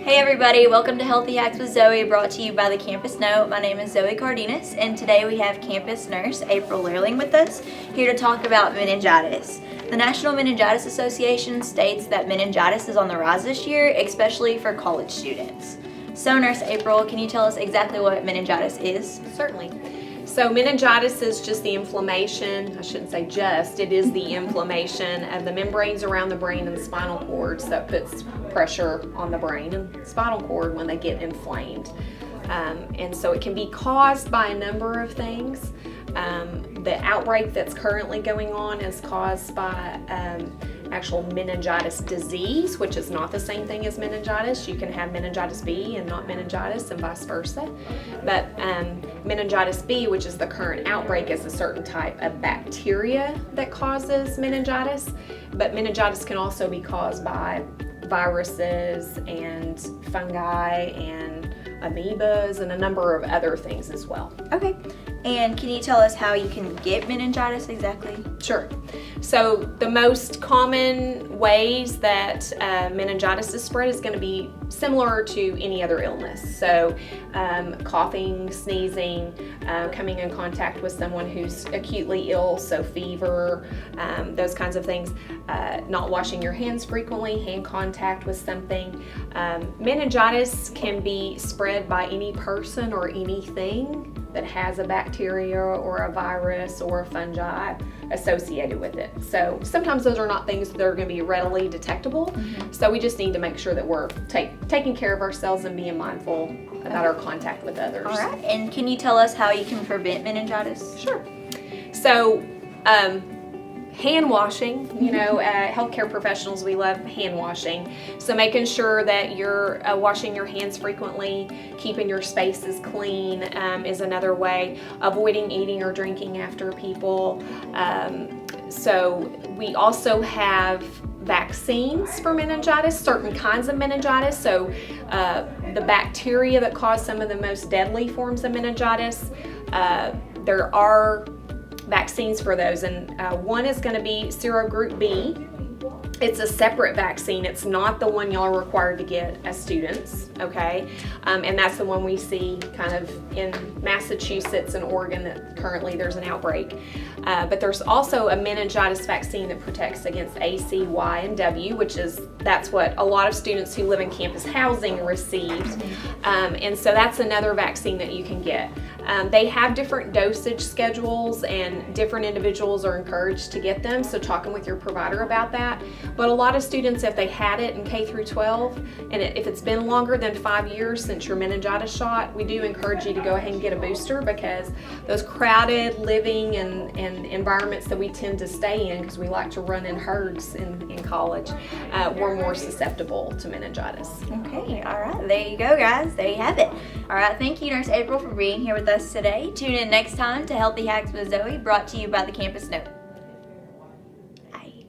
Hey everybody, welcome to Healthy Hacks with Zoe, brought to you by the Campus Note. My name is Zoe Cardenas, and today we have campus nurse April Lehrling with us, here to talk about meningitis. The National Meningitis Association states that meningitis is on the rise this year, especially for college students. So Nurse April, can you tell us exactly what meningitis is? Certainly. So meningitis is just the inflammation, I shouldn't say just, it is the inflammation of the membranes around the brain and the spinal cords that puts pressure on the brain and spinal cord when they get inflamed. And so it can be caused by a number of things. The outbreak that's currently going on is caused by actual meningitis disease, which is not the same thing as meningitis. You can have meningitis B and not meningitis, and vice versa. But meningitis B, which is the current outbreak, is a certain type of bacteria that causes meningitis. But meningitis can also be caused by viruses and fungi and amoebas and a number of other things as well. Okay, and can you tell us how you can get meningitis exactly? Sure. So the most common ways that meningitis is spread is going to be similar to any other illness. So coughing, sneezing, coming in contact with someone who's acutely ill, so fever, those kinds of things, not washing your hands frequently, hand contact with something. Meningitis can be spread by any person or anything that has a bacteria or a virus or a fungi associated with it. So sometimes those are not things that are going to be readily detectable. So we just need to make sure that we're taking care of ourselves and being mindful about our contact with others. All right, and can you tell us how you can prevent meningitis? Sure. So hand washing, healthcare professionals, we love hand washing. So making sure that you're washing your hands frequently, keeping your spaces clean is another way. Avoiding eating or drinking after people. So we also have vaccines for meningitis, certain kinds of meningitis. So the bacteria that cause some of the most deadly forms of meningitis, there are vaccines for those, and one is going to be serogroup B. It's a separate vaccine. It's not the one y'all are required to get as students, okay? And that's the one we see kind of in Massachusetts and Oregon that currently there's an outbreak. But there's also a meningitis vaccine that protects against A, C, Y, and W, that's what a lot of students who live in campus housing received. And so that's another vaccine that you can get. They have different dosage schedules, and different individuals are encouraged to get them, so talking with your provider about that. But a lot of students, if they had it in K through 12, and if it's been longer than 5 years since your meningitis shot, we do encourage you to go ahead and get a booster, because those crowded living and environments that we tend to stay in, because we like to run in herds in college, we're more susceptible to meningitis. Okay, all right, there you go, guys. There you have it. All right, thank you, Nurse April, for being here with us today. Tune in next time to Healthy Hacks with Zoe, brought to you by the Campus Note. Bye.